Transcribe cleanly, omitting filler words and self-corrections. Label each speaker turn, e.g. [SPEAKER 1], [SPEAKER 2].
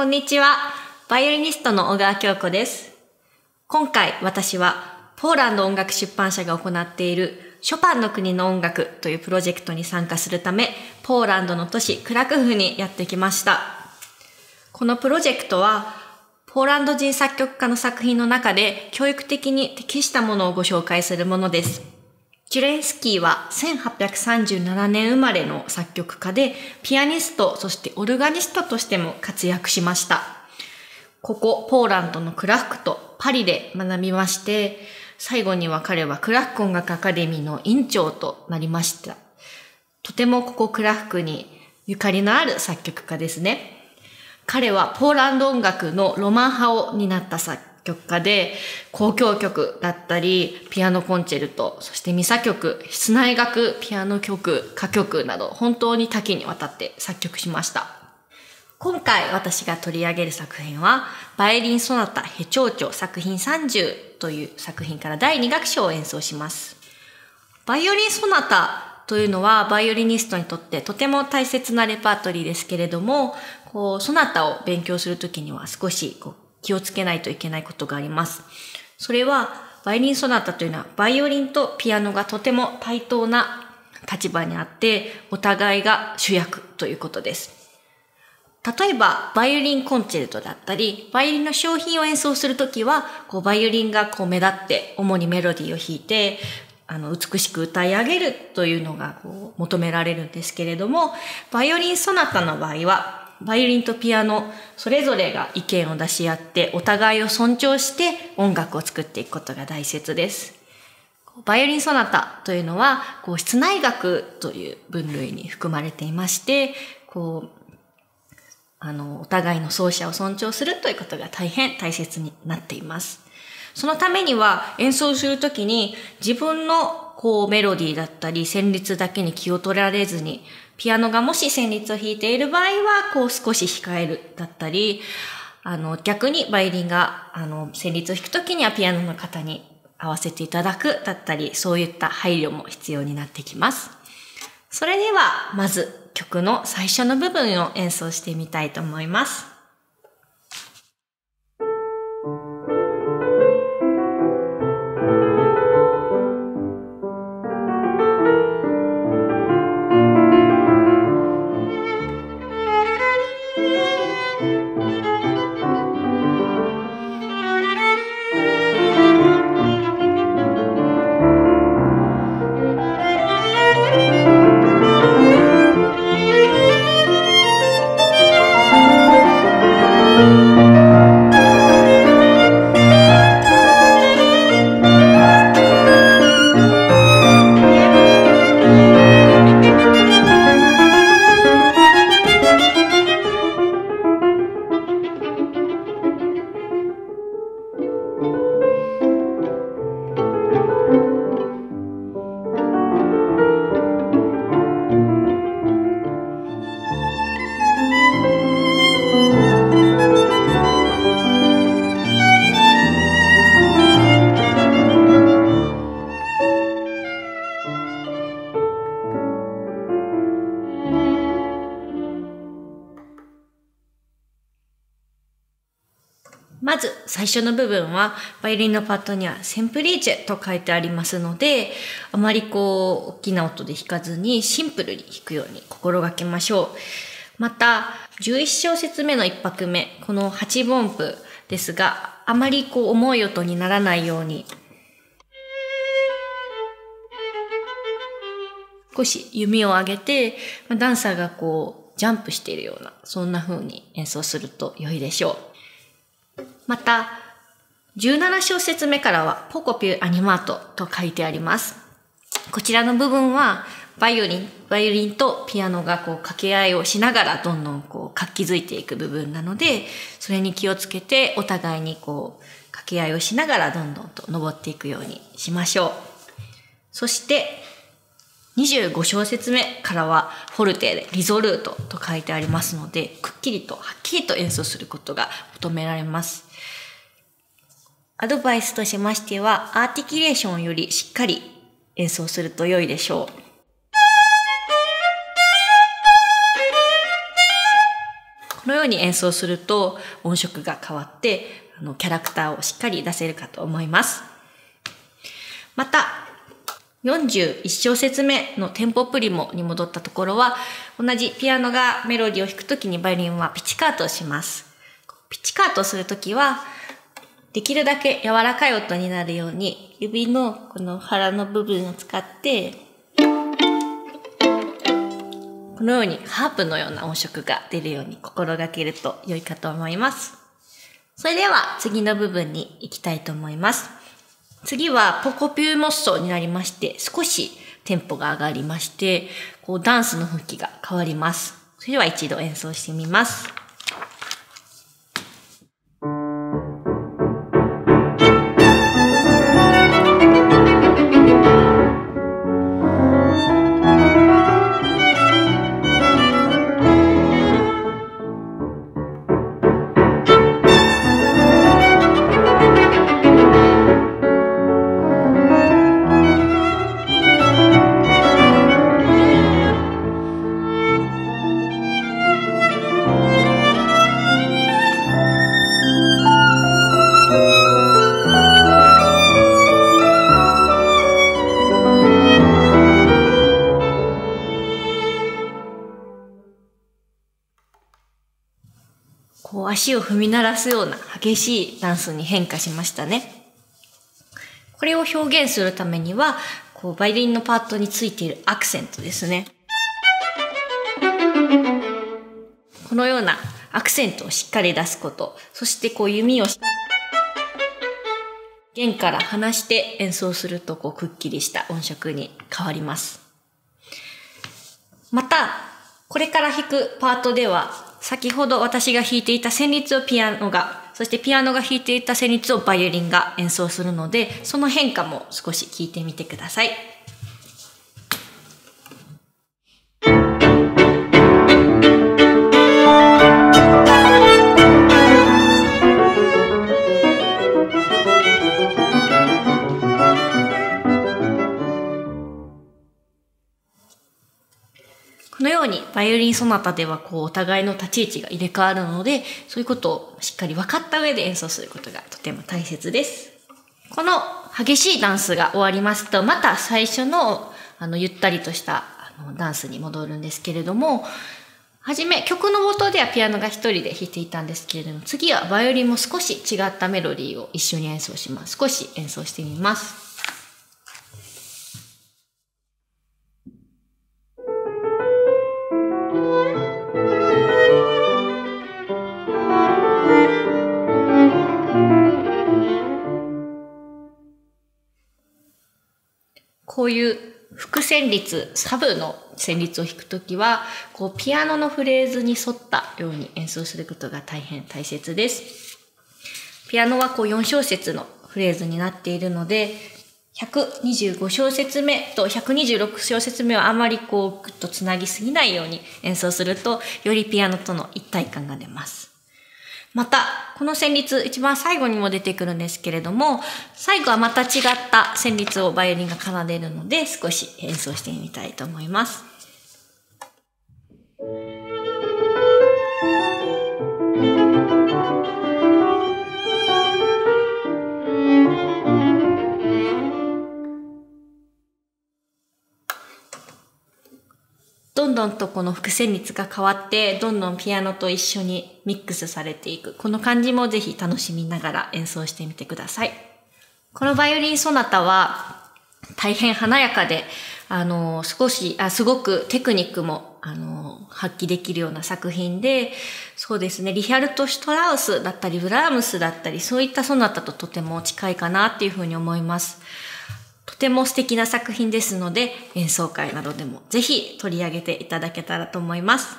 [SPEAKER 1] んにちは。バイオリニストの小川京子です。今回私はポーランド音楽出版社が行っているショパンの国の音楽というプロジェクトに参加するため、ポーランドの都市クラクフにやってきました。このプロジェクトはポーランド人作曲家の作品の中で教育的に適したものをご紹介するものです。チュレンスキーは1837年生まれの作曲家で、ピアニスト、そしてオルガニストとしても活躍しました。ここ、ポーランドのクラフクとパリで学びまして、最後には彼はクラフク音楽アカデミーの院長となりました。とてもここクラフクにゆかりのある作曲家ですね。彼はポーランド音楽のロマン派を担った作曲家で、交響曲だったり、ピアノコンチェルト、そしてミサ曲、室内楽、ピアノ曲、歌曲など、本当に多岐にわたって作曲しました。今回私が取り上げる作品は、バイオリンソナタヘ長調作品30という作品から第2楽章を演奏します。バイオリンソナタというのは、バイオリニストにとってとても大切なレパートリーですけれども、ソナタを勉強するときには少し気をつけないといけないことがあります。それは、バイオリンソナタというのは、バイオリンとピアノがとても対等な立場にあって、お互いが主役ということです。例えば、バイオリンコンチェルトだったり、バイオリンの小品を演奏するときは、バイオリンが目立って、主にメロディーを弾いて、美しく歌い上げるというのが求められるんですけれども、バイオリンソナタの場合は、バイオリンとピアノ、それぞれが意見を出し合って、お互いを尊重して音楽を作っていくことが大切です。バイオリンソナタというのは、室内楽という分類に含まれていまして、お互いの奏者を尊重するということが大変大切になっています。そのためには演奏するときに自分のメロディーだったり旋律だけに気を取られずに、ピアノがもし旋律を弾いている場合は少し控えるだったり、逆にバイオリンが旋律を弾くときにはピアノの方に合わせていただくだったり、そういった配慮も必要になってきます。それではまず曲の最初の部分を演奏してみたいと思います。まず最初の部分はバイオリンのパッドにはセンプリーチェと書いてありますので、あまり大きな音で弾かずにシンプルに弾くように心がけましょう。また11小節目の1拍目、この8分音符ですが、あまり重い音にならないように少し弓を上げて、ダンサーがジャンプしているような、そんな風に演奏すると良いでしょう。また、17小節目からはポコピュアニマートと書いてあります。こちらの部分はバイオリンとピアノが掛け合いをしながらどんどん活気づいていく部分なので、それに気をつけてお互いに掛け合いをしながらどんどんと登っていくようにしましょう。そして25小節目からはフォルテでリゾルートと書いてありますので、くっきりとはっきりと演奏することが求められます。アドバイスとしましては、アーティキュレーションよりしっかり演奏すると良いでしょう。このように演奏すると音色が変わって、キャラクターをしっかり出せるかと思います。また、41小節目のテンポプリモに戻ったところは、同じピアノがメロディーを弾くときにバイオリンはピチカートをします。ピチカートをするときは、できるだけ柔らかい音になるように、指のこの腹の部分を使って、このようにハープのような音色が出るように心がけると良いかと思います。それでは次の部分に行きたいと思います。次はポコピューモッソになりまして、少しテンポが上がりまして、ダンスの雰囲気が変わります。それでは一度演奏してみます。足を踏み鳴らすような激しいダンスに変化しましたね。これを表現するためには、バイオリンのパートについているアクセントですね。このようなアクセントをしっかり出すこと、そして弓を弦から離して演奏するとくっきりした音色に変わります。また、これから弾くパートでは、先ほど私が弾いていた旋律をピアノが、そしてピアノが弾いていた旋律をバイオリンが演奏するので、その変化も少し聞いてみてください。このようにバイオリンソナタではお互いの立ち位置が入れ替わるので、そういうことをしっかり分かった上で演奏することがとても大切です。この激しいダンスが終わりますと、また最初のゆったりとしたダンスに戻るんですけれども、はじめ曲の冒頭ではピアノが一人で弾いていたんですけれども、次はバイオリンも少し違ったメロディーを一緒に演奏します。少し演奏してみます。こういう副旋律、サブの旋律を弾くときは、ピアノのフレーズに沿ったように演奏することが大変大切です。ピアノは4小節のフレーズになっているので、125小節目と126小節目はあまりぐっとつなぎすぎないように演奏すると、よりピアノとの一体感が出ます。また、この旋律、一番最後にも出てくるんですけれども、最後はまた違った旋律をバイオリンが奏でるので、少し演奏してみたいと思います。どんどんとこの副旋律が変わって、どんどんピアノと一緒にミックスされていく。この感じもぜひ楽しみながら演奏してみてください。このバイオリンソナタは大変華やかで、すごくテクニックも、発揮できるような作品で、そうですね、リヒャルト・シュトラウスだったり、ブラームスだったり、そういったソナタととても近いかなっていうふうに思います。とても素敵な作品ですので、演奏会などでもぜひ取り上げていただけたらと思います。